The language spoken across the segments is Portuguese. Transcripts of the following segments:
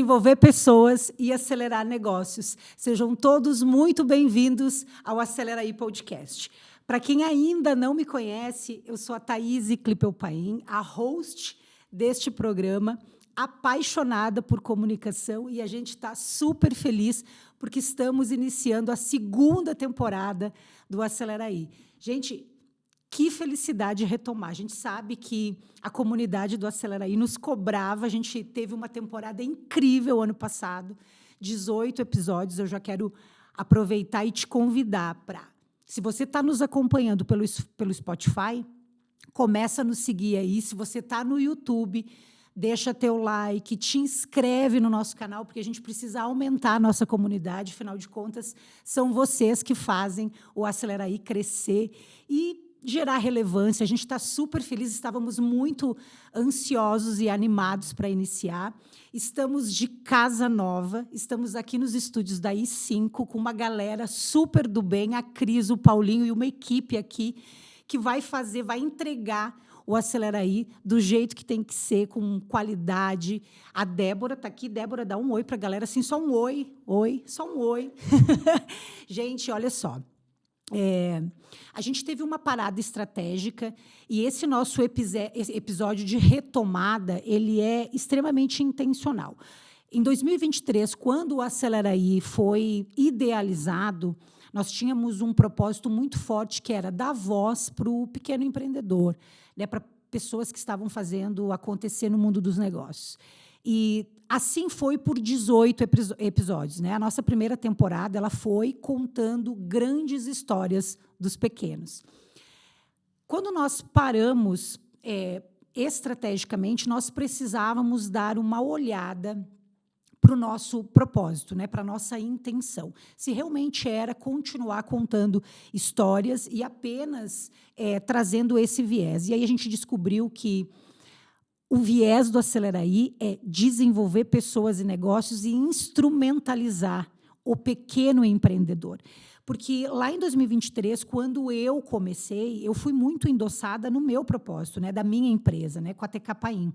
desenvolver pessoas e acelerar negócios. Sejam todos muito bem-vindos ao Acelera aí Podcast. Para quem ainda não me conhece, eu sou a Thaís Klippel-Paim, a host deste programa, apaixonada por comunicação, e a gente está super feliz porque estamos iniciando a segunda temporada do Acelera aí. Gente, que felicidade retomar. A gente sabe que a comunidade do Acelera aí nos cobrava. A gente teve uma temporada incrível ano passado, 18 episódios. Eu já quero aproveitar e te convidar para, se você está nos acompanhando pelo Spotify, começa a nos seguir aí. Se você está no YouTube, deixa teu like, te inscreve no nosso canal, porque a gente precisa aumentar a nossa comunidade. Afinal de contas, são vocês que fazem o Acelera aí crescer e gerar relevância. A gente está super feliz, estávamos muito ansiosos e animados para iniciar. Estamos de casa nova, estamos aqui nos estúdios da I5 com uma galera super do bem, a Cris, o Paulinho e uma equipe aqui que vai entregar o Acelera aí do jeito que tem que ser, com qualidade. A Débora está aqui. Débora, dá um oi para a galera, assim, só um oi. Oi, só um oi. Gente, olha só. A gente teve uma parada estratégica e esse nosso episódio de retomada ele é extremamente intencional. Em 2023, quando o Acelera aí foi idealizado, nós tínhamos um propósito muito forte, que era dar voz para o pequeno empreendedor, né, para pessoas que estavam fazendo acontecer no mundo dos negócios. E assim foi por 18 episódios, né? A nossa primeira temporada ela foi contando grandes histórias dos pequenos. Quando nós paramos estrategicamente, nós precisávamos dar uma olhada para o nosso propósito, né? Para a nossa intenção. Se realmente era continuar contando histórias e apenas trazendo esse viés. E aí a gente descobriu que o viés do Acelera aí é desenvolver pessoas e negócios e instrumentalizar o pequeno empreendedor. Porque lá em 2023, quando eu comecei, eu fui muito endossada no meu propósito, né, da minha empresa, né, com a TK Paim.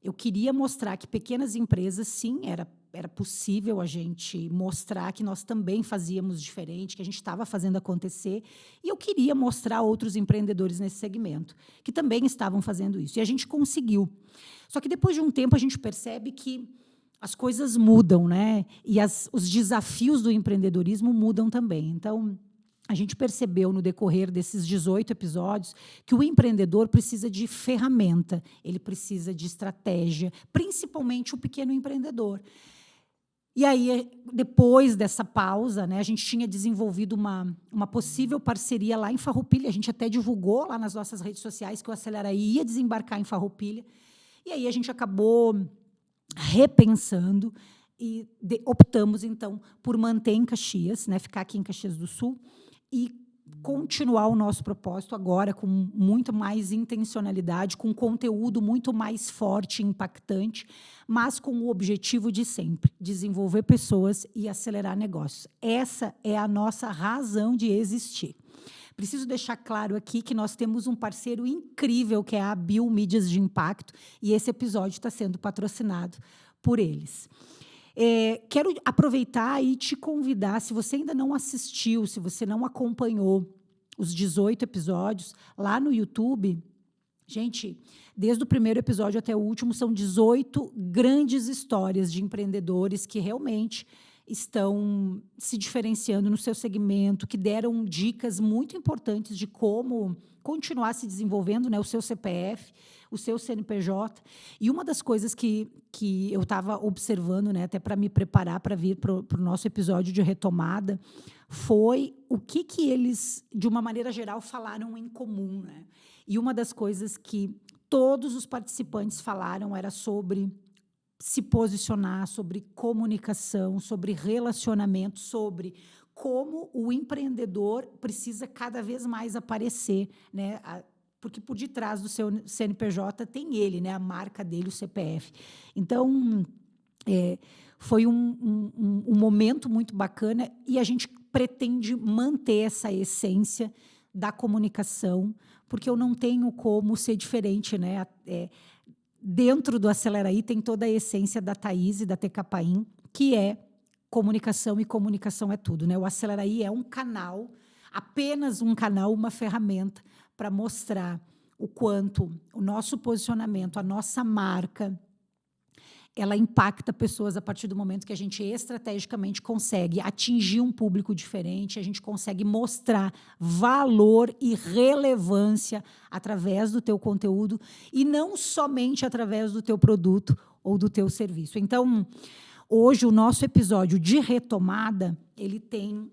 Eu queria mostrar que pequenas empresas, sim, era possível a gente mostrar que nós também fazíamos diferente, que a gente estava fazendo acontecer, e eu queria mostrar a outros empreendedores nesse segmento, que também estavam fazendo isso, e a gente conseguiu. Só que, depois de um tempo, a gente percebe que as coisas mudam, né? E os desafios do empreendedorismo mudam também. Então, a gente percebeu, no decorrer desses 18 episódios, que o empreendedor precisa de ferramenta, ele precisa de estratégia, principalmente o pequeno empreendedor. E aí, depois dessa pausa, né, a gente tinha desenvolvido uma possível parceria lá em Farroupilha. A gente até divulgou lá nas nossas redes sociais que o Acelera ia desembarcar em Farroupilha. E aí a gente acabou repensando e optamos, então, por manter em Caxias, né, ficar aqui em Caxias do Sul, e continuar o nosso propósito agora com muito mais intencionalidade, com conteúdo muito mais forte e impactante, mas com o objetivo de sempre, desenvolver pessoas e acelerar negócios. Essa é a nossa razão de existir. Preciso deixar claro aqui que nós temos um parceiro incrível, que é a Bio Mídias de Impacto, e esse episódio está sendo patrocinado por eles. Quero aproveitar e te convidar, se você ainda não assistiu, se você não acompanhou os 18 episódios lá no YouTube, gente, desde o primeiro episódio até o último, são 18 grandes histórias de empreendedores que realmente estão se diferenciando no seu segmento, que deram dicas muito importantes de como continuar se desenvolvendo, né, o seu CPF, o seu CNPJ. E uma das coisas que eu estava observando, né, até para me preparar para vir para o nosso episódio de retomada, foi o que eles, de uma maneira geral, falaram em comum, né? E uma das coisas que todos os participantes falaram era sobre se posicionar, sobre comunicação, sobre relacionamento, sobre como o empreendedor precisa cada vez mais aparecer, né? Porque por detrás do seu CNPJ tem ele, né? A marca dele, o CPF. Então, foi um momento muito bacana e a gente pretende manter essa essência da comunicação, porque eu não tenho como ser diferente, né? dentro do Aceleraí tem toda a essência da Thaís e da TK Paim, que é comunicação, e comunicação é tudo, né? O Aceleraí é um canal, apenas um canal, uma ferramenta para mostrar o quanto o nosso posicionamento, a nossa marca, ela impacta pessoas a partir do momento que a gente estrategicamente consegue atingir um público diferente, a gente consegue mostrar valor e relevância através do teu conteúdo e não somente através do teu produto ou do teu serviço. Então, hoje, o nosso episódio de retomada, ele tem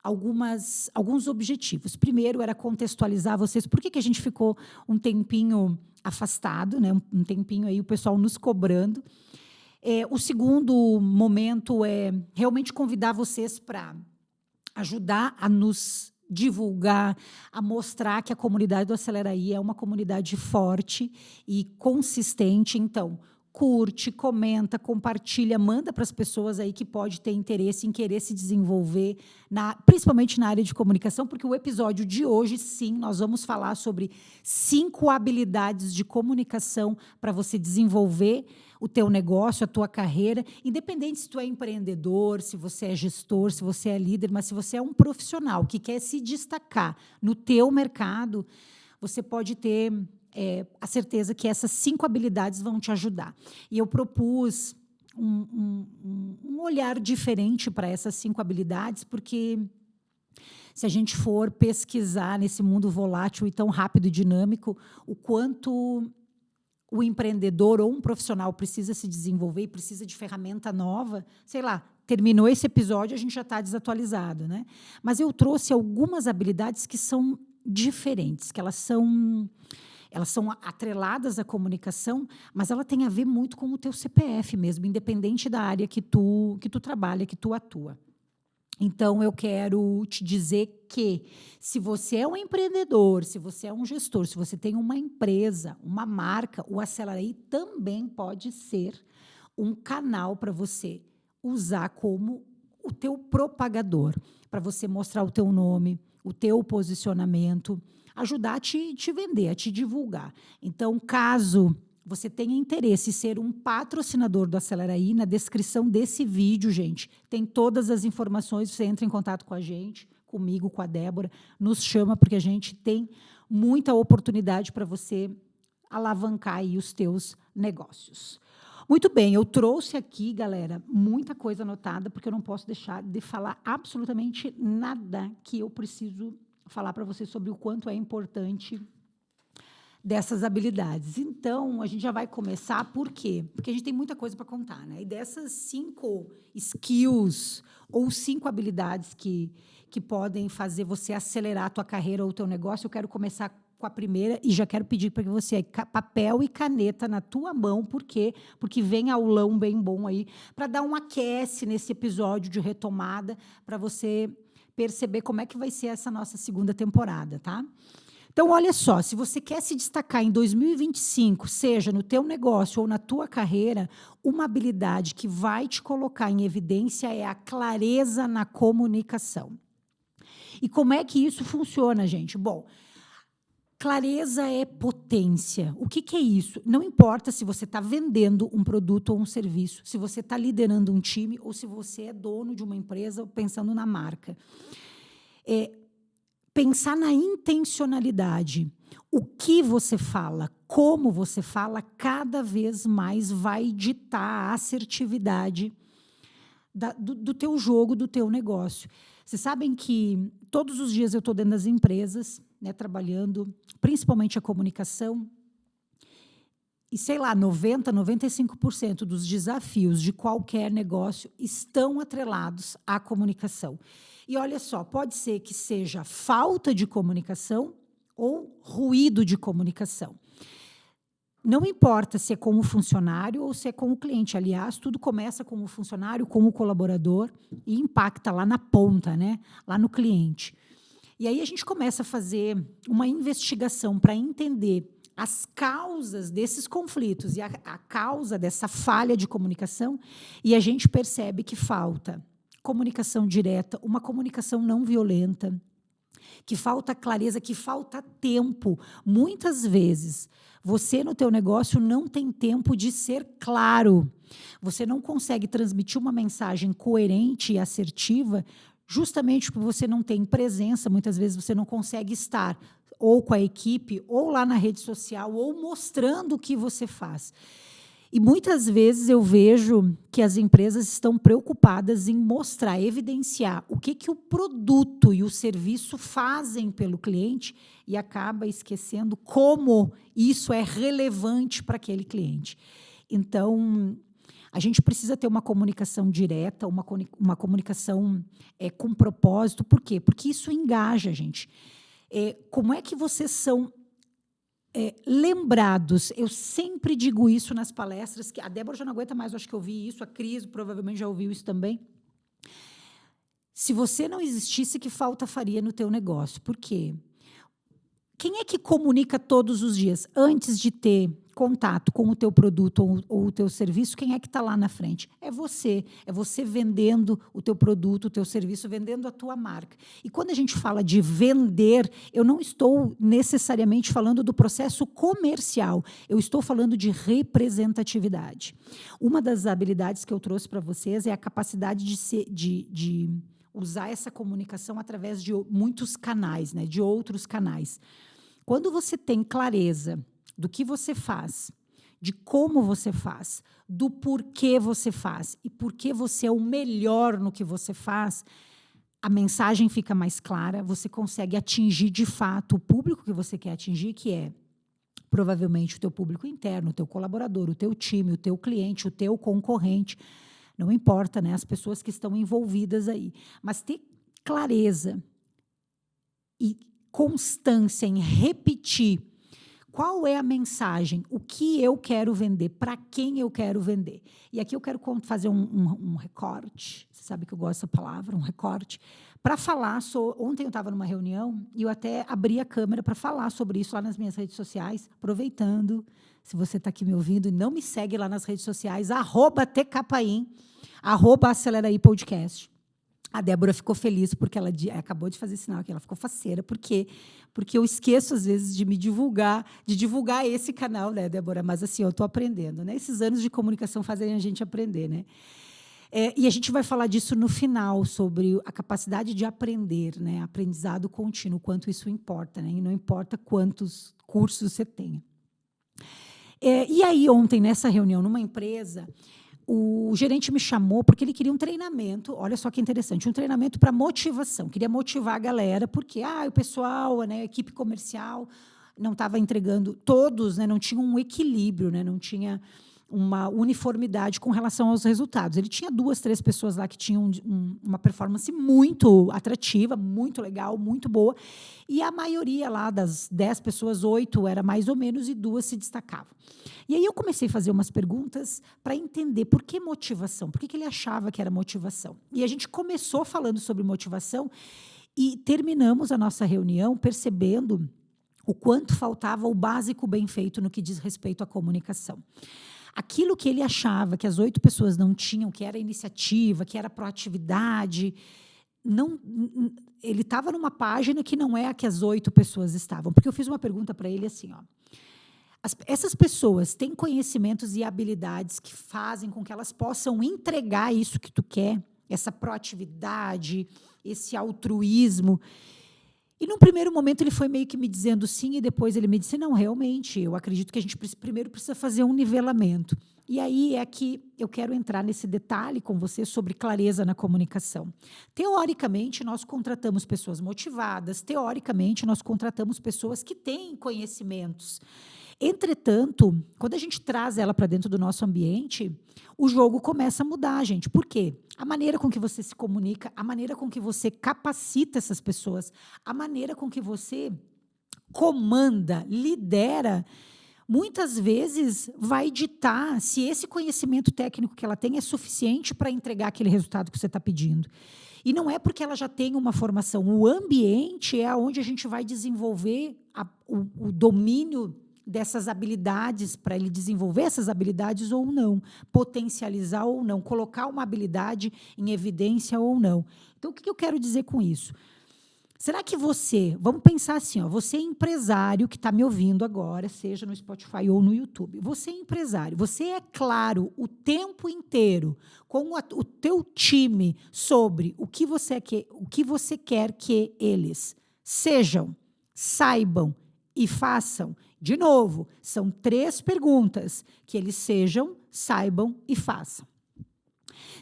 alguns objetivos. Primeiro, era contextualizar vocês por que a gente ficou um tempinho afastado, né? Um tempinho aí o pessoal nos cobrando. O segundo momento é realmente convidar vocês para ajudar a nos divulgar, a mostrar que a comunidade do Aceleraí é uma comunidade forte e consistente. Então, curte, comenta, compartilha, manda para as pessoas aí que pode ter interesse em querer se desenvolver, principalmente na área de comunicação, porque o episódio de hoje, sim, nós vamos falar sobre 5 habilidades de comunicação para você desenvolver o teu negócio, a tua carreira, independente se tu é empreendedor, se você é gestor, se você é líder, mas se você é um profissional que quer se destacar no teu mercado, você pode ter a certeza que essas 5 habilidades vão te ajudar. E eu propus um olhar diferente para essas 5 habilidades, porque se a gente for pesquisar nesse mundo volátil e tão rápido e dinâmico, o quanto o empreendedor ou um profissional precisa se desenvolver e precisa de ferramenta nova, sei lá, terminou esse episódio, a gente já está desatualizado, né? Mas eu trouxe algumas habilidades que são diferentes, que elas são atreladas à comunicação, mas ela tem a ver muito com o teu CPF mesmo, independente da área que tu trabalha, que tu atua. Então, eu quero te dizer que, se você é um empreendedor, se você é um gestor, se você tem uma empresa, uma marca, o Aceleraí também pode ser um canal para você usar como o teu propagador, para você mostrar o teu nome, o teu posicionamento, ajudar a te vender, a te divulgar. Então, caso você tenha interesse em ser um patrocinador do Aceleraí, na descrição desse vídeo, gente, tem todas as informações, você entra em contato com a gente, comigo, com a Débora, nos chama, porque a gente tem muita oportunidade para você alavancar aí os teus negócios. Muito bem, eu trouxe aqui, galera, muita coisa anotada, porque eu não posso deixar de falar absolutamente nada que eu preciso falar para vocês sobre o quanto é importante dessas habilidades. Então, a gente já vai começar, por quê? Porque a gente tem muita coisa para contar, né? E dessas 5 skills ou 5 habilidades que podem fazer você acelerar a tua carreira ou o teu negócio, eu quero começar com a primeira e já quero pedir para que você papel e caneta na tua mão, por quê? Porque vem aulão bem bom aí, para dar um aquece nesse episódio de retomada, para você perceber como é que vai ser essa nossa segunda temporada, tá? Então, olha só, se você quer se destacar em 2025, seja no teu negócio ou na tua carreira, uma habilidade que vai te colocar em evidência é a clareza na comunicação. E como é que isso funciona, gente? Bom, clareza é potência. O que é isso? Não importa se você está vendendo um produto ou um serviço, se você está liderando um time ou se você é dono de uma empresa pensando na marca. Pensar na intencionalidade. O que você fala, como você fala, cada vez mais vai ditar a assertividade do teu jogo, do teu negócio. Vocês sabem que todos os dias eu estou dentro das empresas, né, trabalhando, principalmente a comunicação, e, sei lá, 90%, 95% dos desafios de qualquer negócio estão atrelados à comunicação. E olha só, pode ser que seja falta de comunicação ou ruído de comunicação. Não importa se é com o funcionário ou se é com o cliente. Aliás, tudo começa com o funcionário, com o colaborador e impacta lá na ponta, né? Lá no cliente. E aí a gente começa a fazer uma investigação para entender as causas desses conflitos e a causa dessa falha de comunicação, e a gente percebe que falta comunicação direta, uma comunicação não violenta, que falta clareza, que falta tempo. Muitas vezes, você no teu negócio não tem tempo de ser claro. Você não consegue transmitir uma mensagem coerente e assertiva justamente porque você não tem presença, muitas vezes você não consegue estar ou com a equipe, ou lá na rede social, ou mostrando o que você faz. E muitas vezes eu vejo que as empresas estão preocupadas em mostrar, evidenciar o que o produto e o serviço fazem pelo cliente e acaba esquecendo como isso é relevante para aquele cliente. Então, a gente precisa ter uma comunicação direta, uma comunicação com propósito. Por quê? Porque isso engaja a gente. Como é que vocês são lembrados? Eu sempre digo isso nas palestras, que a Débora já não aguenta mais, eu acho que eu ouvi isso, a Cris provavelmente já ouviu isso também. Se você não existisse, que falta faria no teu negócio? Por quê? Quem é que comunica todos os dias? Antes de ter contato com o teu produto ou o teu serviço, quem é que está lá na frente? É você vendendo o teu produto, o teu serviço, vendendo a tua marca. E quando a gente fala de vender, eu não estou necessariamente falando do processo comercial, eu estou falando de representatividade. Uma das habilidades que eu trouxe para vocês é a capacidade de usar essa comunicação através de muitos canais, né, de outros canais. Quando você tem clareza do que você faz, de como você faz, do porquê você faz e por que você é o melhor no que você faz, a mensagem fica mais clara, você consegue atingir, de fato, o público que você quer atingir, que é provavelmente o teu público interno, o teu colaborador, o teu time, o teu cliente, o teu concorrente. Não importa, né, as pessoas que estão envolvidas aí. Mas ter clareza e constância em repetir qual é a mensagem, o que eu quero vender, para quem eu quero vender. E aqui eu quero fazer um recorte, você sabe que eu gosto dessa palavra, um recorte, para falar sobre... Ontem eu estava numa reunião e eu até abri a câmera para falar sobre isso lá nas minhas redes sociais, aproveitando, se você está aqui me ouvindo e não me segue lá nas redes sociais, @tcapaim, @aceleraí podcast. A Débora ficou feliz porque ela acabou de fazer sinal aqui, ela ficou faceira, porque eu esqueço, às vezes, de me divulgar, de divulgar esse canal, né, Débora? Mas, assim, eu estou aprendendo, né? Esses anos de comunicação fazem a gente aprender, né? E a gente vai falar disso no final, sobre a capacidade de aprender, né? Aprendizado contínuo, quanto isso importa, né? E não importa quantos cursos você tenha. E aí, ontem, nessa reunião, numa empresa, o gerente me chamou porque ele queria um treinamento, olha só que interessante, um treinamento para motivação, queria motivar a galera, porque o pessoal, né, a equipe comercial não estava entregando, todos, né, não tinham um equilíbrio, né, não tinha uma uniformidade com relação aos resultados. Ele tinha 2, 3 pessoas lá que tinham uma performance muito atrativa, muito legal, muito boa, e a maioria lá das 10 pessoas, 8 era mais ou menos, e 2 se destacavam. E aí eu comecei a fazer umas perguntas para entender por que motivação, por que ele achava que era motivação. E a gente começou falando sobre motivação e terminamos a nossa reunião percebendo o quanto faltava o básico bem feito no que diz respeito à comunicação. Aquilo que ele achava que as 8 pessoas não tinham, que era iniciativa, que era proatividade, ele estava numa página que não é a que as 8 pessoas estavam. Porque eu fiz uma pergunta para ele assim, essas pessoas têm conhecimentos e habilidades que fazem com que elas possam entregar isso que tu quer, essa proatividade, esse altruísmo. E, num primeiro momento, ele foi meio que me dizendo sim, e depois ele me disse, não, realmente, eu acredito que a gente primeiro precisa fazer um nivelamento. E aí é que eu quero entrar nesse detalhe com você sobre clareza na comunicação. Teoricamente, nós contratamos pessoas motivadas, teoricamente, nós contratamos pessoas que têm conhecimentos. Entretanto, quando a gente traz ela para dentro do nosso ambiente, o jogo começa a mudar, gente. Por quê? A maneira com que você se comunica, a maneira com que você capacita essas pessoas, a maneira com que você comanda, lidera, muitas vezes vai ditar se esse conhecimento técnico que ela tem é suficiente para entregar aquele resultado que você está pedindo. E não é porque ela já tem uma formação. O ambiente é onde a gente vai desenvolver o domínio dessas habilidades, para ele desenvolver essas habilidades ou não, potencializar ou não, colocar uma habilidade em evidência ou não. Então, o que eu quero dizer com isso? Será que você, vamos pensar assim, ó, você é empresário que está me ouvindo agora, seja no Spotify ou no YouTube, você é empresário, você é claro o tempo inteiro com o teu time sobre o que você quer que eles sejam, saibam e façam? De novo, são 3 perguntas, que eles sejam, saibam e façam.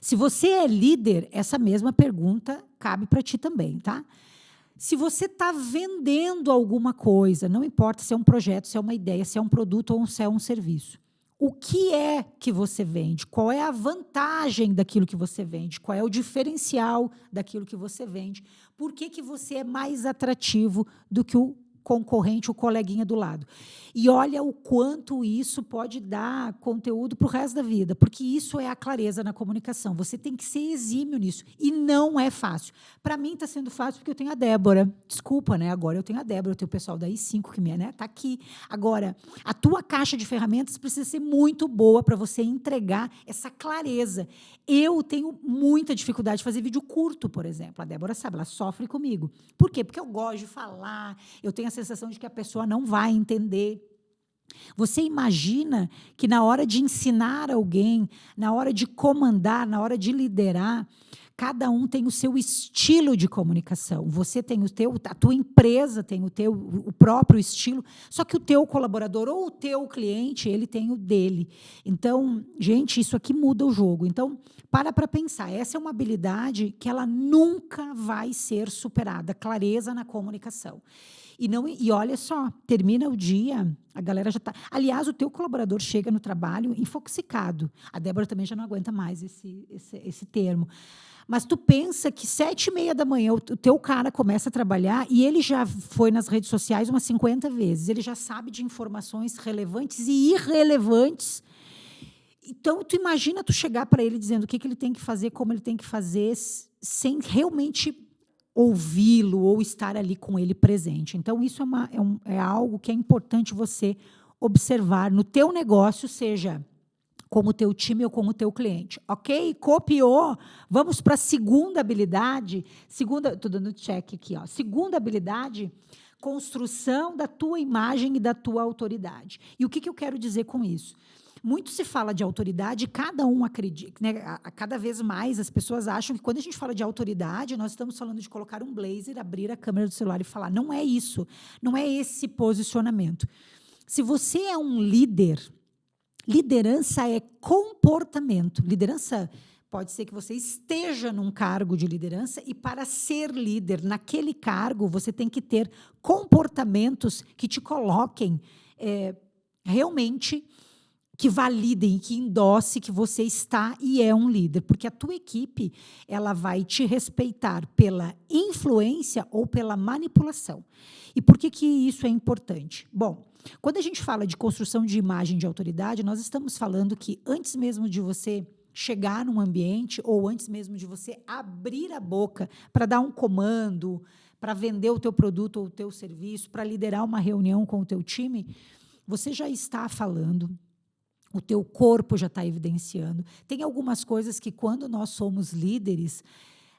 Se você é líder, essa mesma pergunta cabe para ti também, tá? Se você está vendendo alguma coisa, não importa se é um projeto, se é uma ideia, se é um produto ou se é um serviço. O que é que você vende? Qual é a vantagem daquilo que você vende? Qual é o diferencial daquilo que você vende? Por que que você é mais atrativo do que o concorrente, o coleguinha do lado? E olha o quanto isso pode dar conteúdo para o resto da vida, porque isso é a clareza na comunicação. Você tem que ser exímio nisso. E não é fácil. Para mim está sendo fácil porque eu tenho a Débora. Desculpa, né? Agora eu tenho a Débora, eu tenho o pessoal da I5 que me, né, tá aqui. Agora, a tua caixa de ferramentas precisa ser muito boa para você entregar essa clareza. Eu tenho muita dificuldade de fazer vídeo curto, por exemplo. A Débora sabe, ela sofre comigo. Por quê? Porque eu gosto de falar, eu tenho a sensação de que a pessoa não vai entender. Você imagina que na hora de ensinar alguém, na hora de comandar, na hora de liderar, cada um tem o seu estilo de comunicação. Você tem o teu, a tua empresa tem o próprio estilo, só que o teu colaborador ou o teu cliente, ele tem o dele. Então, gente, isso aqui muda o jogo. Então, para pensar, essa é uma habilidade que ela nunca vai ser superada, clareza na comunicação. E olha só, termina o dia, a galera já está... Aliás, o teu colaborador chega no trabalho infoxicado. A Débora também já não aguenta mais esse termo. Mas tu pensa que 7h30 da manhã o teu cara começa a trabalhar e ele já foi nas redes sociais umas 50 vezes. Ele já sabe de informações relevantes e irrelevantes. Então, tu imagina tu chegar para ele dizendo o que ele tem que fazer, como ele tem que fazer, sem realmente ouvi-lo ou estar ali com ele presente. Então, isso é algo que é importante você observar no teu negócio, seja como o teu time ou como o teu cliente. Ok? Copiou? Vamos para a segunda habilidade. Estou dando check aqui. Ó. Segunda habilidade, construção da tua imagem e da tua autoridade. E o que eu quero dizer com isso? Muito se fala de autoridade, cada um acredita, né, cada vez mais as pessoas acham que quando a gente fala de autoridade, nós estamos falando de colocar um blazer, abrir a câmera do celular e falar. Não é isso, não é esse posicionamento. Se você é um líder, liderança é comportamento. Liderança pode ser que você esteja num cargo de liderança e para ser líder naquele cargo, você tem que ter comportamentos que te coloquem realmente... que validem, que endosse que você está e é um líder, porque a tua equipe ela vai te respeitar pela influência ou pela manipulação. E por que isso é importante? Bom, quando a gente fala de construção de imagem de autoridade, nós estamos falando que antes mesmo de você chegar num ambiente ou antes mesmo de você abrir a boca para dar um comando, para vender o teu produto ou o teu serviço, para liderar uma reunião com o teu time, você já está falando. O teu corpo já está evidenciando. Tem algumas coisas que, quando nós somos líderes,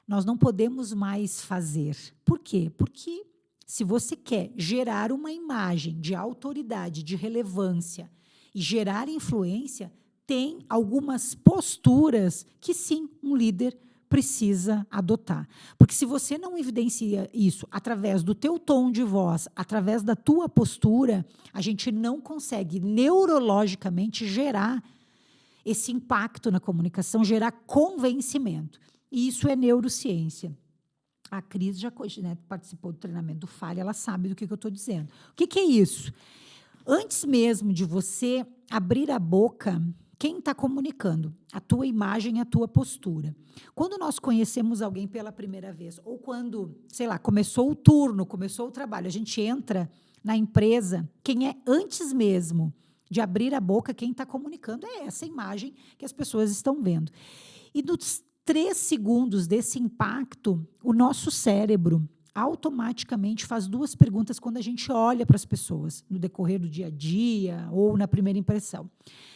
nós não podemos mais fazer. Por quê? Porque se você quer gerar uma imagem de autoridade, de relevância e gerar influência, tem algumas posturas que, sim, um líder precisa adotar. Porque se você não evidencia isso através do teu tom de voz, através da tua postura, a gente não consegue neurologicamente gerar esse impacto na comunicação, gerar convencimento. E isso é neurociência. A Cris já, né, participou do treinamento do Fale, ela sabe do que eu estou dizendo. O que é isso? Antes mesmo de você abrir a boca, quem está comunicando? A tua imagem, a tua postura. Quando nós conhecemos alguém pela primeira vez, ou quando, sei lá, começou o turno, começou o trabalho, a gente entra na empresa, quem é antes mesmo de abrir a boca, quem está comunicando é essa imagem que as pessoas estão vendo. E nos 3 segundos desse impacto, o nosso cérebro automaticamente faz 2 perguntas quando a gente olha para as pessoas, no decorrer do dia a dia ou na primeira impressão.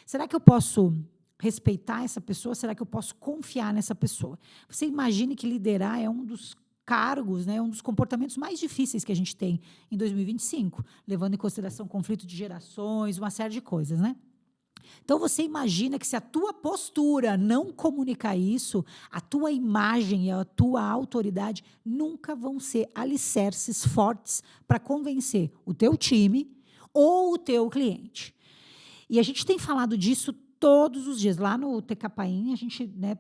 Será que eu posso respeitar essa pessoa? Será que eu posso confiar nessa pessoa? Você imagine que liderar é um dos cargos, né, um dos comportamentos mais difíceis que a gente tem em 2025, levando em consideração conflito de gerações, uma série de coisas, né? Então, você imagina que se a tua postura não comunicar isso, a tua imagem e a tua autoridade nunca vão ser alicerces fortes para convencer o teu time ou o teu cliente. E a gente tem falado disso todos os dias. Lá no TKPain, a gente, né,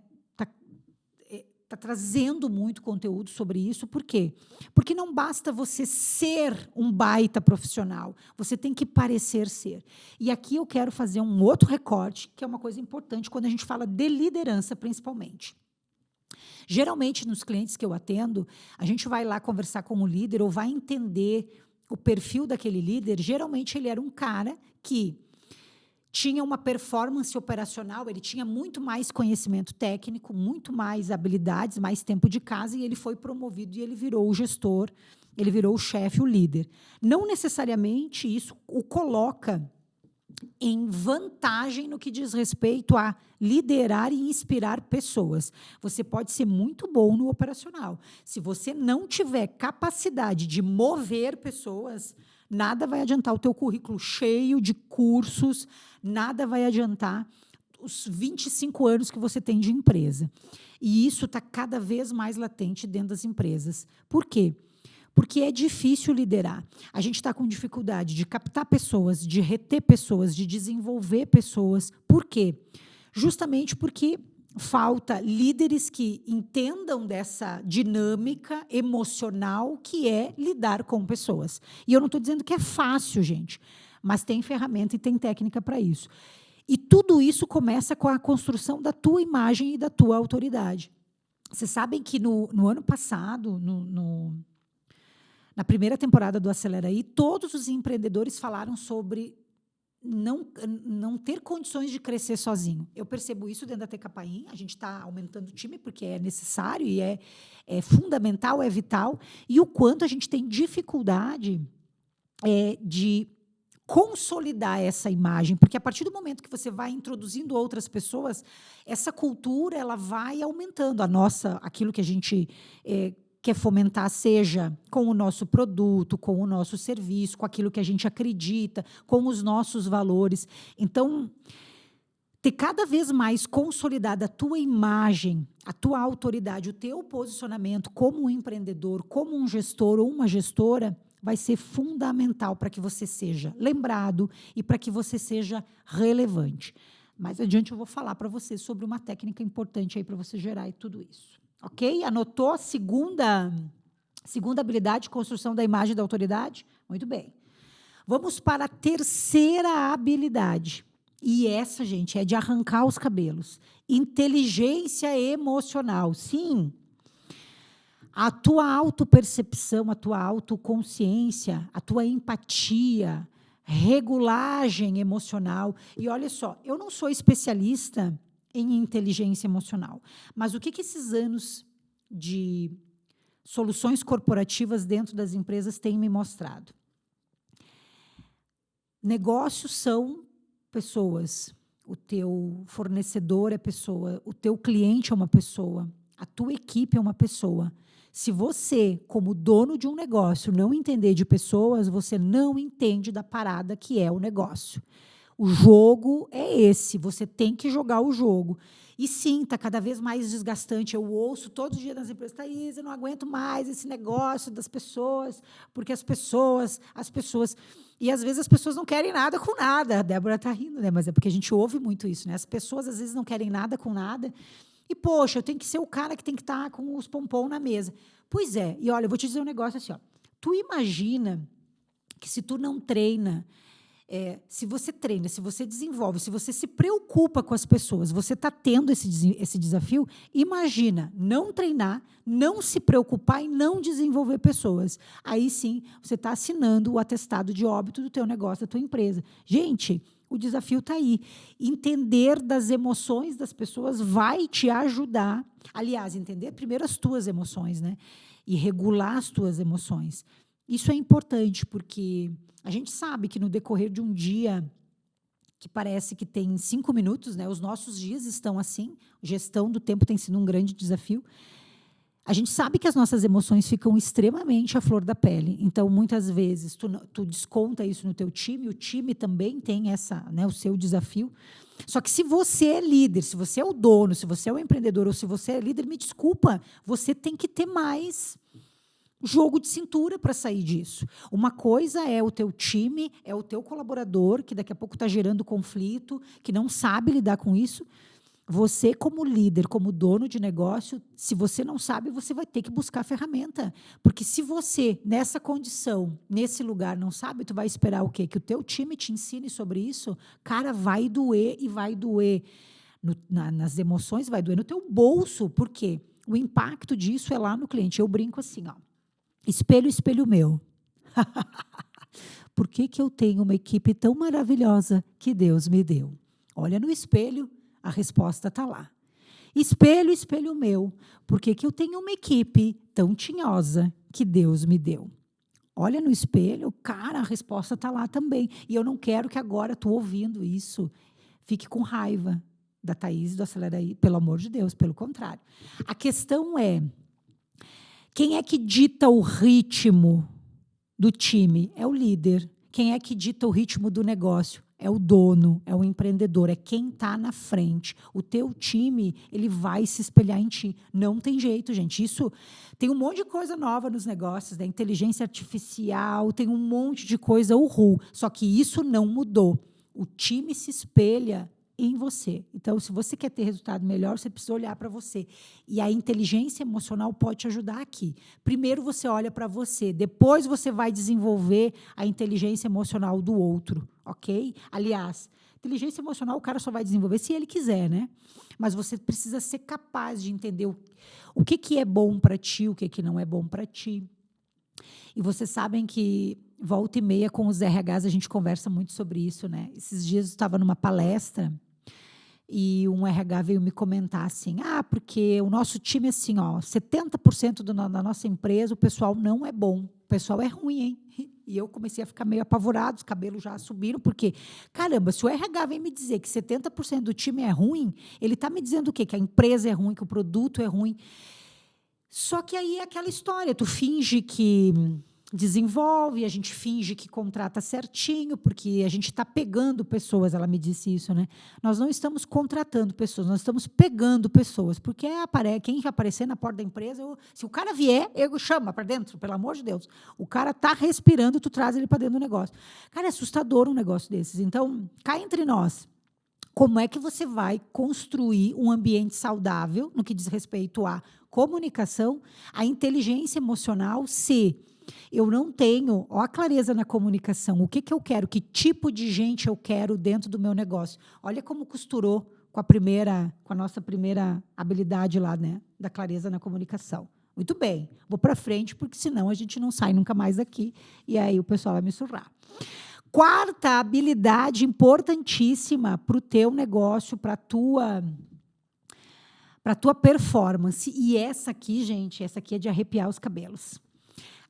tá trazendo muito conteúdo sobre isso. Por quê? Porque não basta você ser um baita profissional, você tem que parecer ser. E aqui eu quero fazer um outro recorte, que é uma coisa importante quando a gente fala de liderança, principalmente. Geralmente, nos clientes que eu atendo, a gente vai lá conversar com o líder ou vai entender o perfil daquele líder. Geralmente, ele era um cara que tinha uma performance operacional, ele tinha muito mais conhecimento técnico, muito mais habilidades, mais tempo de casa, e ele foi promovido e ele virou o gestor, ele virou o chefe, o líder. Não necessariamente isso o coloca em vantagem no que diz respeito a liderar e inspirar pessoas. Você pode ser muito bom no operacional. Se você não tiver capacidade de mover pessoas, nada vai adiantar o teu currículo cheio de cursos, nada vai adiantar os 25 anos que você tem de empresa. E isso está cada vez mais latente dentro das empresas. Por quê? Porque é difícil liderar. A gente está com dificuldade de captar pessoas, de reter pessoas, de desenvolver pessoas. Por quê? Justamente porque falta líderes que entendam dessa dinâmica emocional que é lidar com pessoas. E eu não estou dizendo que é fácil, gente, mas tem ferramenta e tem técnica para isso. E tudo isso começa com a construção da tua imagem e da tua autoridade. Vocês sabem que no ano passado, na primeira temporada do Acelera Aí, todos os empreendedores falaram sobre não ter condições de crescer sozinho. Eu percebo isso dentro da TKPain, a gente está aumentando o time porque é necessário e é fundamental, é vital, e o quanto a gente tem dificuldade de consolidar essa imagem, porque a partir do momento que você vai introduzindo outras pessoas, essa cultura ela vai aumentando aquilo que a gente quer fomentar, seja com o nosso produto, com o nosso serviço, com aquilo que a gente acredita, com os nossos valores. Então, ter cada vez mais consolidada a tua imagem, a tua autoridade, o teu posicionamento como um empreendedor, como um gestor ou uma gestora, vai ser fundamental para que você seja lembrado e para que você seja relevante. Mais adiante eu vou falar para você sobre uma técnica importante aí para você gerar tudo isso. Ok? Anotou a segunda habilidade, construção da imagem da autoridade? Muito bem. Vamos para a terceira habilidade. E essa, gente, é de arrancar os cabelos. Inteligência emocional. Sim. A tua autopercepção, a tua autoconsciência, a tua empatia, regulagem emocional. E olha só, eu não sou especialista em inteligência emocional, mas o que esses anos de soluções corporativas dentro das empresas têm me mostrado? Negócios são pessoas, o teu fornecedor é pessoa, o teu cliente é uma pessoa, a tua equipe é uma pessoa. Se você, como dono de um negócio, não entender de pessoas, você não entende da parada que é o negócio. O jogo é esse, você tem que jogar o jogo. E sim, está cada vez mais desgastante. Eu ouço todos os dias nas empresas, Thaís, eu não aguento mais esse negócio das pessoas, porque as pessoas... E, às vezes, as pessoas não querem nada com nada. A Débora está rindo, né? Mas é porque a gente ouve muito isso, né? As pessoas, às vezes, não querem nada com nada. E, poxa, eu tenho que ser o cara que tem que estar com os pompom na mesa. Pois é. E, olha, eu vou te dizer um negócio assim, ó. Tu imagina que se tu não treina... se você treina, se você desenvolve, se você se preocupa com as pessoas, você está tendo esse desafio, imagina não treinar, não se preocupar e não desenvolver pessoas. Aí sim, você está assinando o atestado de óbito do teu negócio, da tua empresa. Gente, o desafio está aí. Entender das emoções das pessoas vai te ajudar. Aliás, entender primeiro as tuas emoções, né? E regular as tuas emoções. Isso é importante, porque a gente sabe que no decorrer de um dia, que parece que tem 5 minutos, né? Os nossos dias estão assim, gestão do tempo tem sido um grande desafio. A gente sabe que as nossas emoções ficam extremamente à flor da pele. Então, muitas vezes, tu desconta isso no teu time, o time também tem o seu desafio. Só que se você é líder, se você é o dono, se você é o empreendedor ou se você é líder, me desculpa, você tem que ter mais jogo de cintura para sair disso. Uma coisa é o teu time, é o teu colaborador, que daqui a pouco está gerando conflito, que não sabe lidar com isso. Você, como líder, como dono de negócio, se você não sabe, você vai ter que buscar ferramenta. Porque se você, nessa condição, nesse lugar, não sabe, tu vai esperar o quê? Que o teu time te ensine sobre isso? Cara, vai doer e vai doer nas emoções, vai doer no teu bolso. Por quê? O impacto disso é lá no cliente. Eu brinco assim, ó. Espelho, espelho meu. Por que eu tenho uma equipe tão maravilhosa que Deus me deu? Olha no espelho, a resposta está lá. Espelho, espelho meu. Por que eu tenho uma equipe tão tinhosa que Deus me deu? Olha no espelho, cara, a resposta está lá também. E eu não quero que agora, tu ouvindo isso, fique com raiva da Thaís, do Acelera aí, pelo amor de Deus, pelo contrário. A questão é, quem é que dita o ritmo do time? É o líder. Quem é que dita o ritmo do negócio? É o dono, é o empreendedor, é quem está na frente. O teu time, ele vai se espelhar em ti. Não tem jeito, gente. Isso tem um monte de coisa nova nos negócios, né? Inteligência artificial, tem um monte de coisa, uhul. Só que isso não mudou. O time se espelha em você. Então, se você quer ter resultado melhor, você precisa olhar para você. E a inteligência emocional pode te ajudar aqui. Primeiro você olha para você, depois você vai desenvolver a inteligência emocional do outro, ok? Aliás, inteligência emocional o cara só vai desenvolver se ele quiser, né? Mas você precisa ser capaz de entender o que é bom para ti, o que não é bom para ti. E vocês sabem que volta e meia com os RHs a gente conversa muito sobre isso, né? Esses dias eu estava numa palestra e um RH veio me comentar assim, porque o nosso time, assim, 70% da nossa empresa, o pessoal não é bom, o pessoal é ruim, hein? E eu comecei a ficar meio apavorado, os cabelos já subiram, porque, caramba, se o RH vem me dizer que 70% do time é ruim, ele está me dizendo o quê? Que a empresa é ruim, que o produto é ruim. Só que aí é aquela história, tu finge que desenvolve, a gente finge que contrata certinho, porque a gente está pegando pessoas, ela me disse isso, né? Nós não estamos contratando pessoas, nós estamos pegando pessoas, porque quem aparecer na porta da empresa, se o cara vier, eu chamo para dentro, pelo amor de Deus. O cara está respirando, tu traz ele para dentro do negócio. Cara, é assustador um negócio desses. Então, cá entre nós, como é que você vai construir um ambiente saudável no que diz respeito à comunicação, à inteligência emocional, se eu não tenho a clareza na comunicação, o que eu quero, que tipo de gente eu quero dentro do meu negócio. Olha como costurou com a nossa primeira habilidade lá, né, da clareza na comunicação. Muito bem, vou para frente, porque senão a gente não sai nunca mais daqui, e aí o pessoal vai me surrar. Quarta habilidade importantíssima para o teu negócio, para a tua performance. E essa aqui, gente, essa aqui é de arrepiar os cabelos.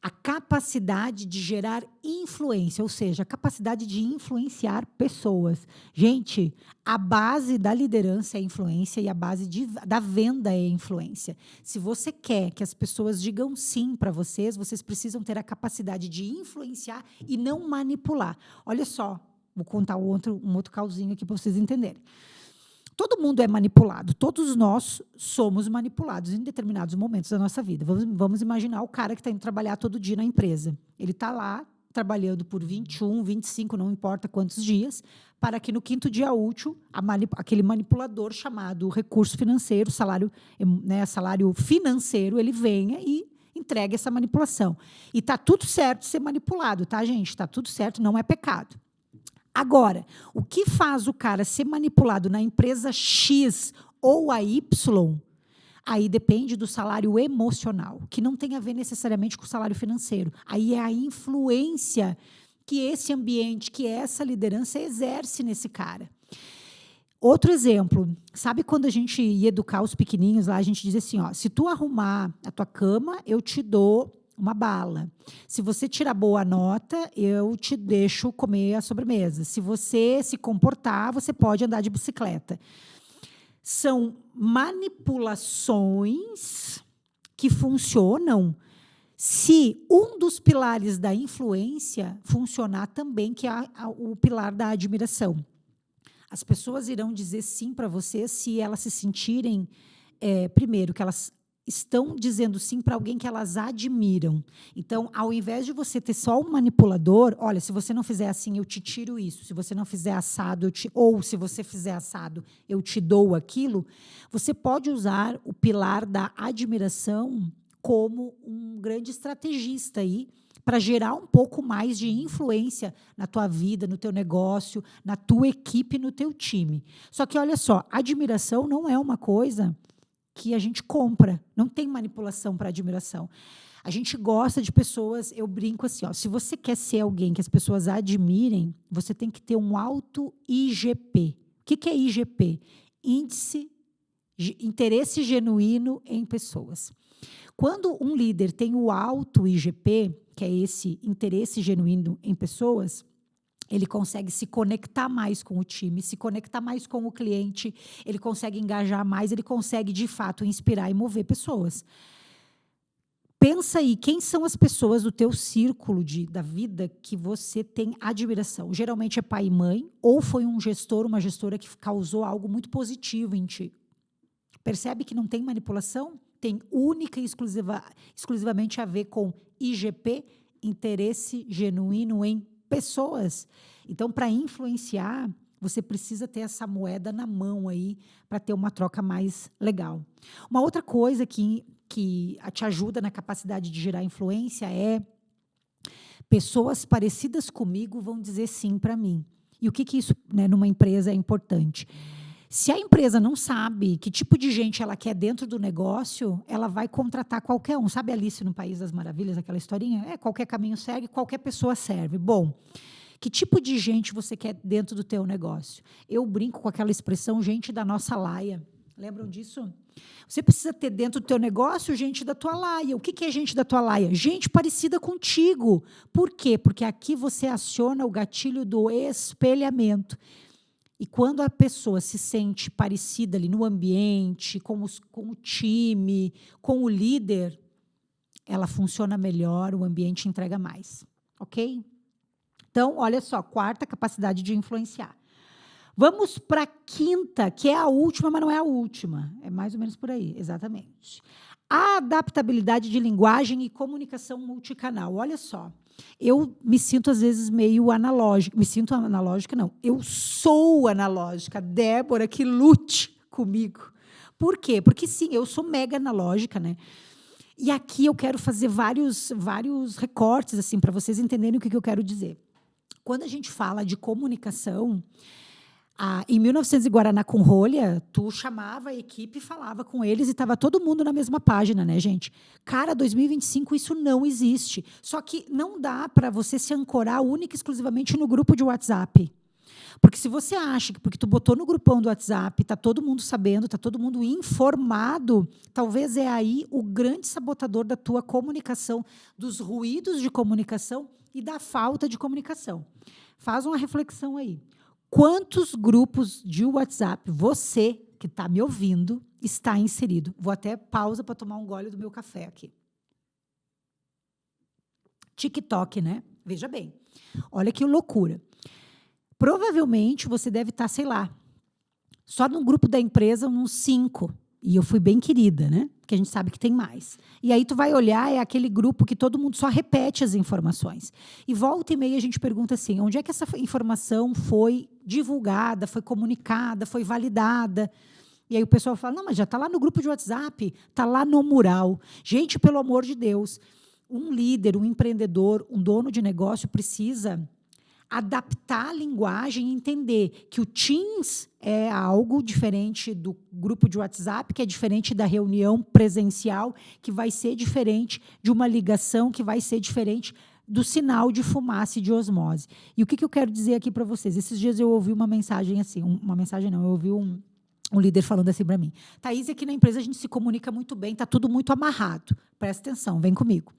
A capacidade de gerar influência, ou seja, a capacidade de influenciar pessoas. Gente, a base da liderança é influência e a base da venda é influência. Se você quer que as pessoas digam sim para vocês precisam ter a capacidade de influenciar e não manipular. Olha só, vou contar um outro causinho aqui para vocês entenderem. Todo mundo é manipulado, todos nós somos manipulados em determinados momentos da nossa vida. Vamos imaginar o cara que está indo trabalhar todo dia na empresa. Ele está lá trabalhando por 21, 25, não importa quantos dias, para que no quinto dia útil, aquele manipulador chamado recurso financeiro, salário financeiro, ele venha e entregue essa manipulação. E está tudo certo ser manipulado, tá, gente? Está tudo certo, não é pecado. Agora, o que faz o cara ser manipulado na empresa X ou a Y, aí depende do salário emocional, que não tem a ver necessariamente com o salário financeiro. Aí é a influência que esse ambiente, que essa liderança exerce nesse cara. Outro exemplo, sabe quando a gente ia educar os pequenininhos lá, a gente dizia assim, se tu arrumar a tua cama, eu te dou uma bala. Se você tirar boa nota, eu te deixo comer a sobremesa. Se você se comportar, você pode andar de bicicleta. São manipulações que funcionam se um dos pilares da influência funcionar também, que é o pilar da admiração. As pessoas irão dizer sim para você se elas se sentirem, primeiro, que elas estão dizendo sim para alguém que elas admiram. Então, ao invés de você ter só um manipulador, olha, se você não fizer assim, eu te tiro isso. Se você não fizer assado, ou se você fizer assado, eu te dou aquilo. Você pode usar o pilar da admiração como um grande estrategista aí, para gerar um pouco mais de influência na tua vida, no teu negócio, na tua equipe, no teu time. Só que, olha só, admiração não é uma coisa que a gente compra, não tem manipulação para admiração. A gente gosta de pessoas, eu brinco assim, ó, se você quer ser alguém que as pessoas admirem, você tem que ter um alto IGP. O que é IGP? Interesse genuíno em pessoas. Quando um líder tem o alto IGP, que é esse interesse genuíno em pessoas, ele consegue se conectar mais com o time, se conectar mais com o cliente, ele consegue engajar mais, ele consegue, de fato, inspirar e mover pessoas. Pensa aí, quem são as pessoas do teu círculo da vida que você tem admiração? Geralmente é pai e mãe, ou foi um gestor, uma gestora que causou algo muito positivo em ti. Percebe que não tem manipulação? Tem única e exclusivamente a ver com IGP, interesse genuíno em pessoas. Então, para influenciar, você precisa ter essa moeda na mão aí para ter uma troca mais legal. Uma outra coisa que te ajuda na capacidade de gerar influência é pessoas parecidas comigo vão dizer sim para mim. E o que isso, né, numa empresa é importante? Se a empresa não sabe que tipo de gente ela quer dentro do negócio, ela vai contratar qualquer um. Sabe Alice no País das Maravilhas, aquela historinha? Qualquer caminho segue, qualquer pessoa serve. Bom, que tipo de gente você quer dentro do teu negócio? Eu brinco com aquela expressão, gente da nossa laia. Lembram disso? Você precisa ter dentro do teu negócio gente da tua laia. O que é gente da tua laia? Gente parecida contigo. Por quê? Porque aqui você aciona o gatilho do espelhamento. E quando a pessoa se sente parecida ali no ambiente, com o time, com o líder, ela funciona melhor, o ambiente entrega mais. Ok? Então, olha só, quarta, capacidade de influenciar. Vamos para a quinta, que é a última, mas não é a última. É mais ou menos por aí, exatamente. A adaptabilidade de linguagem e comunicação multicanal. Olha só. Eu me sinto, às vezes, meio analógica. Me sinto analógica, não. Eu sou analógica. Débora, que lute comigo. Por quê? Porque, sim, eu sou mega analógica, né? E aqui eu quero fazer vários recortes, assim, para vocês entenderem o que eu quero dizer. Quando a gente fala de comunicação, em 1900 e Guaraná com rolha, tu chamava a equipe e falava com eles e estava todo mundo na mesma página, né, gente? Cara, 2025 isso não existe. Só que não dá para você se ancorar única e exclusivamente no grupo de WhatsApp. Porque se você acha que porque tu botou no grupão do WhatsApp, está todo mundo sabendo, está todo mundo informado, talvez é aí o grande sabotador da tua comunicação, dos ruídos de comunicação e da falta de comunicação. Faz uma reflexão aí. Quantos grupos de WhatsApp você, que está me ouvindo, está inserido? Vou até pausa para tomar um gole do meu café aqui. TikTok, né? Veja bem. Olha que loucura. Provavelmente você deve estar, sei lá, só no grupo da empresa, uns 5. E eu fui bem querida, né? Porque a gente sabe que tem mais. E aí tu vai olhar, é aquele grupo que todo mundo só repete as informações. E volta e meia a gente pergunta assim, onde é que essa informação foi divulgada, foi comunicada, foi validada? E aí o pessoal fala, não, mas já está lá no grupo de WhatsApp, está lá no mural. Gente, pelo amor de Deus, um líder, um empreendedor, um dono de negócio precisa adaptar a linguagem e entender que o Teams é algo diferente do grupo de WhatsApp, que é diferente da reunião presencial, que vai ser diferente de uma ligação, que vai ser diferente do sinal de fumaça e de osmose. E o que eu quero dizer aqui para vocês? Esses dias eu ouvi uma mensagem assim, eu ouvi um líder falando assim para mim, Thaís, aqui na empresa a gente se comunica muito bem, está tudo muito amarrado. Presta atenção, vem comigo.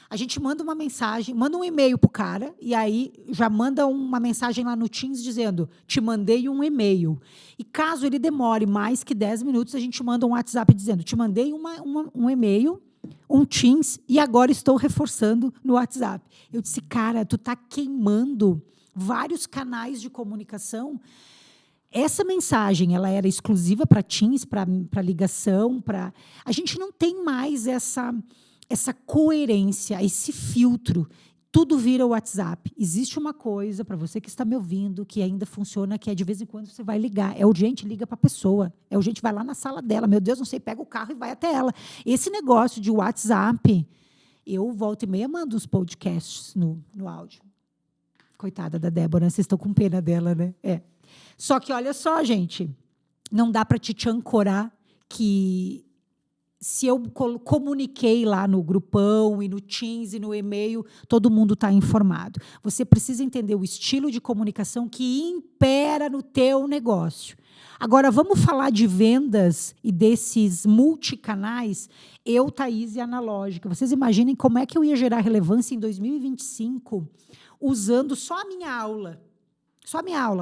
A gente manda uma mensagem, manda um e-mail para o cara, e aí já manda uma mensagem lá no Teams dizendo, te mandei um e-mail. E caso ele demore mais que 10 minutos, a gente manda um WhatsApp dizendo, te mandei um e-mail, um Teams e agora estou reforçando no WhatsApp. Eu disse, cara, tu está queimando vários canais de comunicação. Essa mensagem, ela era exclusiva para Teams, para ligação, para... A gente não tem mais essa coerência, esse filtro. Tudo vira WhatsApp. Existe uma coisa, para você que está me ouvindo, que ainda funciona, que é de vez em quando você vai ligar. É urgente, liga para a pessoa. É urgente, vai lá na sala dela. Meu Deus, não sei, pega o carro e vai até ela. Esse negócio de WhatsApp, eu volto e meia mando os podcasts no áudio. Coitada da Débora, vocês estão com pena dela, né? Só que, olha só, gente, não dá para te ancorar que se eu comuniquei lá no grupão e no Teams e no e-mail, todo mundo está informado. Você precisa entender o estilo de comunicação que impera no teu negócio. Agora, vamos falar de vendas e desses multicanais, eu, Thaís e Analógica. Vocês imaginem como é que eu ia gerar relevância em 2025 usando só a minha aula,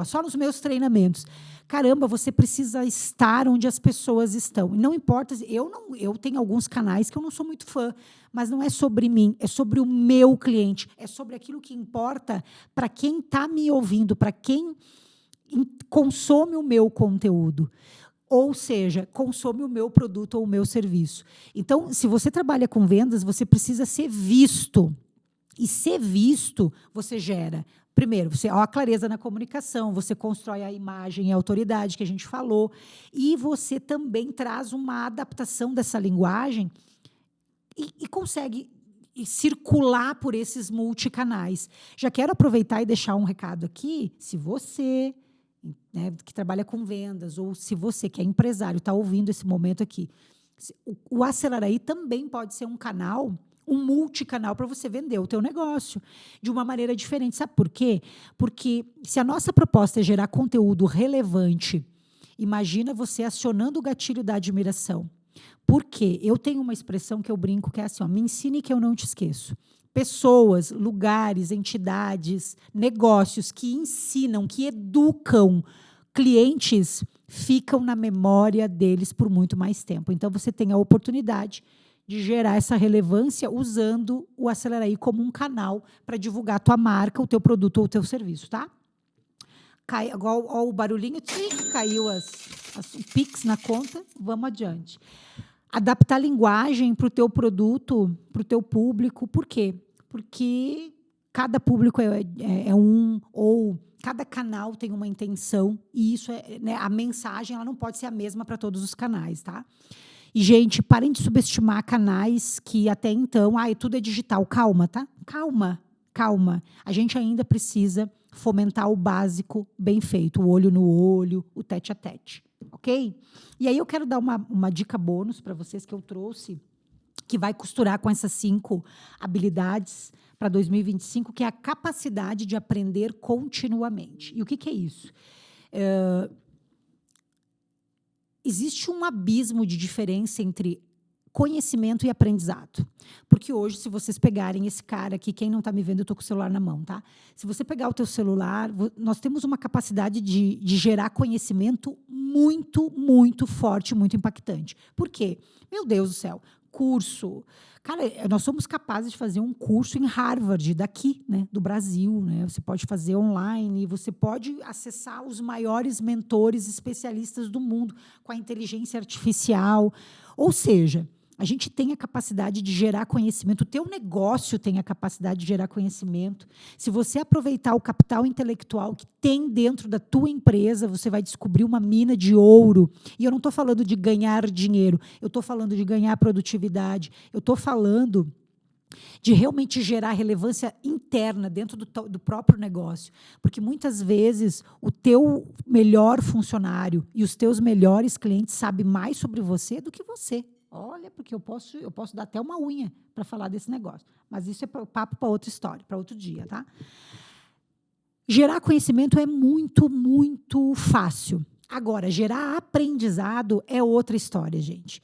só nos meus treinamentos. Caramba, você precisa estar onde as pessoas estão. E não importa, eu tenho alguns canais que eu não sou muito fã, mas não é sobre mim, é sobre o meu cliente, é sobre aquilo que importa para quem está me ouvindo, para quem consome o meu conteúdo. Ou seja, consome o meu produto ou o meu serviço. Então, se você trabalha com vendas, você precisa ser visto. E ser visto, você gera... Primeiro, a clareza na comunicação, você constrói a imagem e a autoridade que a gente falou, e você também traz uma adaptação dessa linguagem e consegue circular por esses multicanais. Já quero aproveitar e deixar um recado aqui, se você, né, que trabalha com vendas, ou se você que é empresário, está ouvindo esse momento aqui, o Aceleraí também pode ser um canal, um multicanal para você vender o teu negócio de uma maneira diferente. Sabe por quê? Porque se a nossa proposta é gerar conteúdo relevante, imagina você acionando o gatilho da admiração. Por quê? Eu tenho uma expressão que eu brinco que é assim, me ensine que eu não te esqueço. Pessoas, lugares, entidades, negócios que ensinam, que educam clientes, ficam na memória deles por muito mais tempo. Então, você tem a oportunidade de gerar essa relevância usando o Aceleraí como um canal para divulgar a tua marca, o teu produto ou o teu serviço, tá? Ó, o barulhinho, caiu o Pix na conta, vamos adiante. Adaptar a linguagem para o teu produto, para o teu público, por quê? Porque cada público é um, ou cada canal tem uma intenção, e isso né, a mensagem ela não pode ser a mesma para todos os canais, tá? E, gente, parem de subestimar canais que até então, tudo é digital. Calma, tá? Calma. A gente ainda precisa fomentar o básico bem feito, o olho no olho, o tete a tete, ok? E aí eu quero dar uma dica bônus para vocês que eu trouxe, que vai costurar com essas 5 habilidades para 2025, que é a capacidade de aprender continuamente. E o que é isso? Existe um abismo de diferença entre conhecimento e aprendizado. Porque hoje, se vocês pegarem esse cara aqui, quem não está me vendo, eu estou com o celular na mão, tá? Se você pegar o teu celular, nós temos uma capacidade de gerar conhecimento muito, muito forte, muito impactante. Por quê? Meu Deus do céu, curso. Cara, nós somos capazes de fazer um curso em Harvard, daqui, né, do Brasil, né? Você pode fazer online, você pode acessar os maiores mentores especialistas do mundo com a inteligência artificial. Ou seja, a gente tem a capacidade de gerar conhecimento, o teu negócio tem a capacidade de gerar conhecimento. Se você aproveitar o capital intelectual que tem dentro da tua empresa, você vai descobrir uma mina de ouro. E eu não estou falando de ganhar dinheiro, eu estou falando de ganhar produtividade, eu estou falando de realmente gerar relevância interna dentro do próprio negócio. Porque, muitas vezes, o teu melhor funcionário e os teus melhores clientes sabem mais sobre você do que você. Olha, porque eu posso dar até uma unha para falar desse negócio. Mas isso é papo para outra história, para outro dia, tá? Gerar conhecimento é muito, muito fácil. Agora, gerar aprendizado é outra história, gente.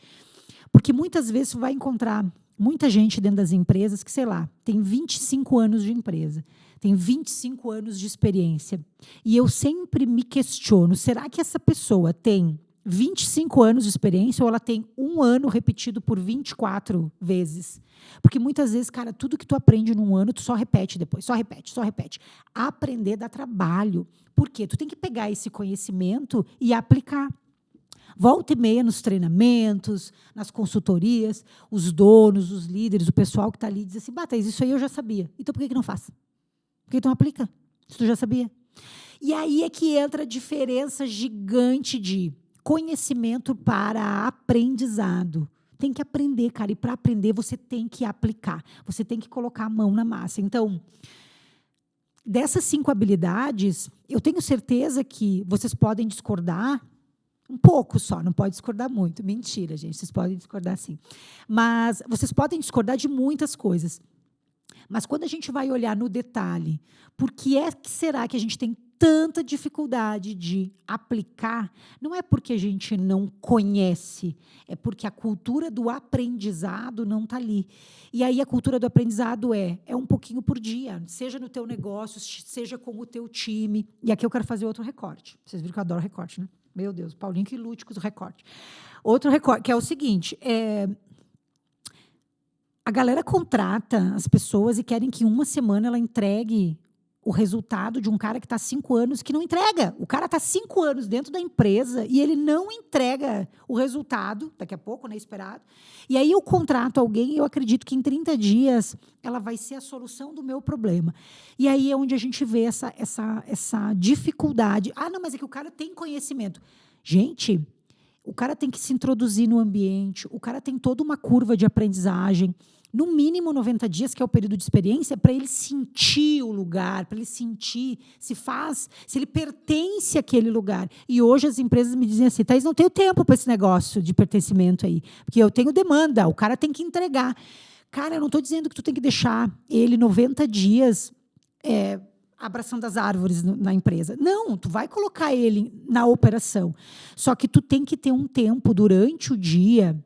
Porque muitas vezes você vai encontrar muita gente dentro das empresas que, sei lá, tem 25 anos de empresa, tem 25 anos de experiência. E eu sempre me questiono, será que essa pessoa tem 25 anos de experiência ou ela tem 1 ano repetido por 24 vezes. Porque muitas vezes, cara, tudo que tu aprende num ano, tu só repete depois, só repete, só repete. Aprender dá trabalho. Por quê? Tu tem que pegar esse conhecimento e aplicar. Volta e meia nos treinamentos, nas consultorias, os donos, os líderes, o pessoal que está ali diz assim, Thaís, isso aí eu já sabia. Então por que não faz? Por que tu não aplica? Se tu já sabia. E aí é que entra a diferença gigante de conhecimento para aprendizado. Tem que aprender, cara, e para aprender você tem que aplicar, você tem que colocar a mão na massa. Então, dessas 5 habilidades, eu tenho certeza que vocês podem discordar um pouco só, não pode discordar muito. Mentira, gente, vocês podem discordar sim. Mas vocês podem discordar de muitas coisas. Mas quando a gente vai olhar no detalhe, por que é que será que a gente tem tanta dificuldade de aplicar? Não é porque a gente não conhece, é porque a cultura do aprendizado não está ali. E aí a cultura do aprendizado é um pouquinho por dia, seja no teu negócio, seja com o teu time. E aqui eu quero fazer outro recorte. Vocês viram que eu adoro recorte, né? Meu Deus, Paulinho que lute com o recorte. Outro recorte, que é o seguinte, a galera contrata as pessoas e querem que em 1 semana ela entregue o resultado de um cara que está há 5 anos que não entrega. O cara está 5 anos dentro da empresa e ele não entrega o resultado, daqui a pouco, né, esperado. E aí eu contrato alguém e eu acredito que em 30 dias ela vai ser a solução do meu problema. E aí é onde a gente vê essa dificuldade. Ah, não, mas é que o cara tem conhecimento. Gente, o cara tem que se introduzir no ambiente, o cara tem toda uma curva de aprendizagem, no mínimo 90 dias, que é o período de experiência, para ele sentir o lugar, para ele sentir se ele pertence àquele lugar. E hoje as empresas me dizem assim, Thaís, não tenho tempo para esse negócio de pertencimento aí, porque eu tenho demanda, o cara tem que entregar. Cara, eu não estou dizendo que tu tem que deixar ele 90 dias abraçando as árvores na empresa. Não, tu vai colocar ele na operação. Só que tu tem que ter um tempo durante o dia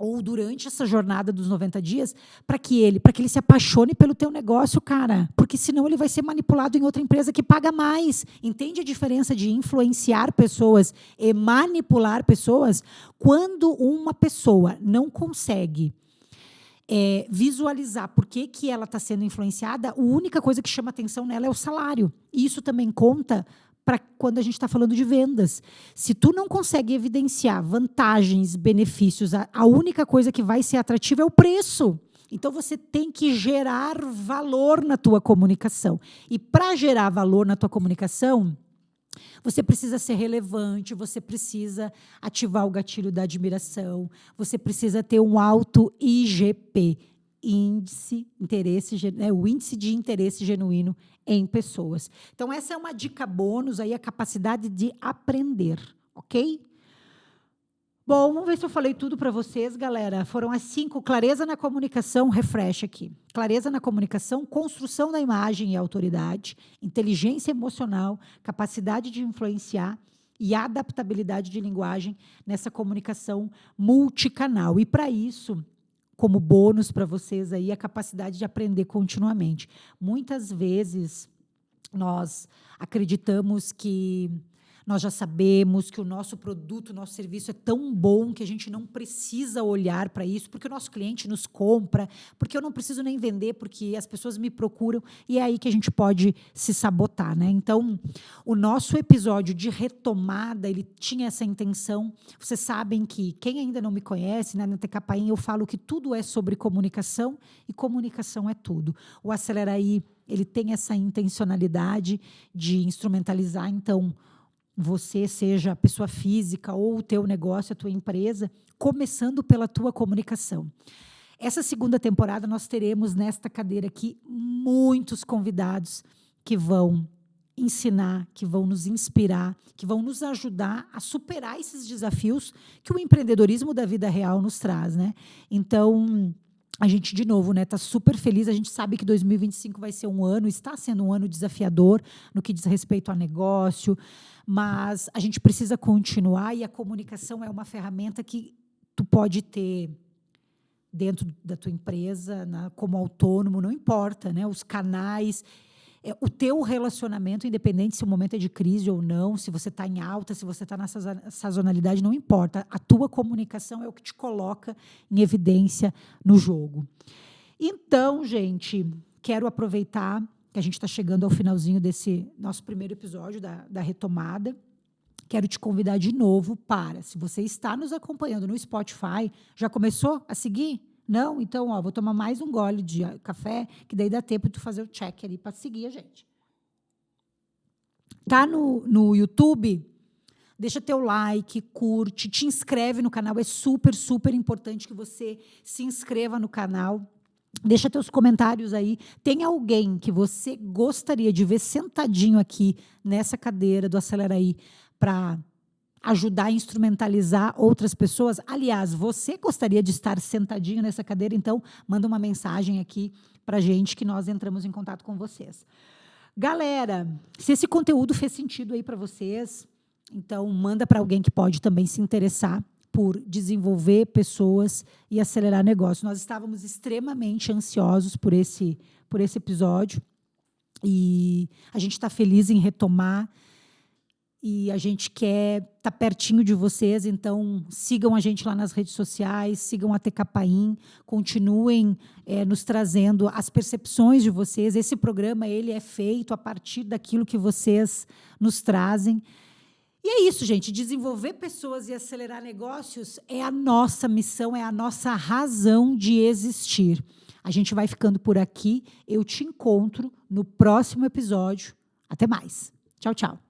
ou durante essa jornada dos 90 dias para que ele se apaixone pelo teu negócio, cara. Porque senão ele vai ser manipulado em outra empresa que paga mais. Entende a diferença de influenciar pessoas e manipular pessoas? Quando uma pessoa não consegue visualizar por que ela está sendo influenciada, a única coisa que chama atenção nela é o salário. E isso também conta para quando a gente está falando de vendas. Se tu não consegue evidenciar vantagens, benefícios, a única coisa que vai ser atrativa é o preço. Então, você tem que gerar valor na tua comunicação. E para gerar valor na tua comunicação, você precisa ser relevante, você precisa ativar o gatilho da admiração, você precisa ter um alto IGP, o índice de interesse genuíno em pessoas. Então, essa é uma dica bônus, aí, a capacidade de aprender, ok? Bom, vamos ver se eu falei tudo para vocês, galera. Foram as 5. Clareza na comunicação, refresh aqui. Clareza na comunicação, construção da imagem e autoridade, inteligência emocional, capacidade de influenciar e adaptabilidade de linguagem nessa comunicação multicanal. E, para isso, como bônus para vocês, aí, a capacidade de aprender continuamente. Muitas vezes, nós acreditamos que nós já sabemos que o nosso produto, o nosso serviço é tão bom que a gente não precisa olhar para isso, porque o nosso cliente nos compra, porque eu não preciso nem vender, porque as pessoas me procuram, e é aí que a gente pode se sabotar, né? Então, o nosso episódio de retomada, ele tinha essa intenção. Vocês sabem que, quem ainda não me conhece, né, na TKPain, eu falo que tudo é sobre comunicação, e comunicação é tudo. O Aceleraí, ele tem essa intencionalidade de instrumentalizar, então, você, seja a pessoa física ou o teu negócio, a tua empresa, começando pela tua comunicação. Essa 2ª temporada, nós teremos nesta cadeira aqui muitos convidados que vão ensinar, que vão nos inspirar, que vão nos ajudar a superar esses desafios que o empreendedorismo da vida real nos traz, né? Então, a gente, de novo, né, está super feliz. A gente sabe que 2025 vai ser está sendo um ano desafiador no que diz respeito a negócio, mas a gente precisa continuar, e a comunicação é uma ferramenta que tu pode ter dentro da tua empresa, como autônomo, não importa, né, os canais. o teu relacionamento, independente se o momento é de crise ou não, se você está em alta, se você está na sazonalidade, não importa. A tua comunicação é o que te coloca em evidência no jogo. Então, gente, quero aproveitar que a gente está chegando ao finalzinho desse nosso primeiro episódio da retomada. Quero te convidar de novo para, se você está nos acompanhando no Spotify, já começou a seguir? Não? Então, vou tomar mais um gole de café, que daí dá tempo de tu fazer o check ali para seguir a gente. Tá no YouTube? Deixa teu like, curte, te inscreve no canal. É super, super importante que você se inscreva no canal. Deixa teus comentários aí. Tem alguém que você gostaria de ver sentadinho aqui nessa cadeira do Acelera Aí para ajudar a instrumentalizar outras pessoas? Aliás, você gostaria de estar sentadinho nessa cadeira? Então, manda uma mensagem aqui para a gente que nós entramos em contato com vocês. Galera, se esse conteúdo fez sentido aí para vocês, então manda para alguém que pode também se interessar por desenvolver pessoas e acelerar negócio. Nós estávamos extremamente ansiosos por esse episódio e a gente está feliz em retomar e a gente quer estar pertinho de vocês, então sigam a gente lá nas redes sociais, sigam a TKPaim, continuem nos trazendo as percepções de vocês. Esse programa ele é feito a partir daquilo que vocês nos trazem. E é isso, gente. Desenvolver pessoas e acelerar negócios é a nossa missão, é a nossa razão de existir. A gente vai ficando por aqui. Eu te encontro no próximo episódio. Até mais. Tchau, tchau.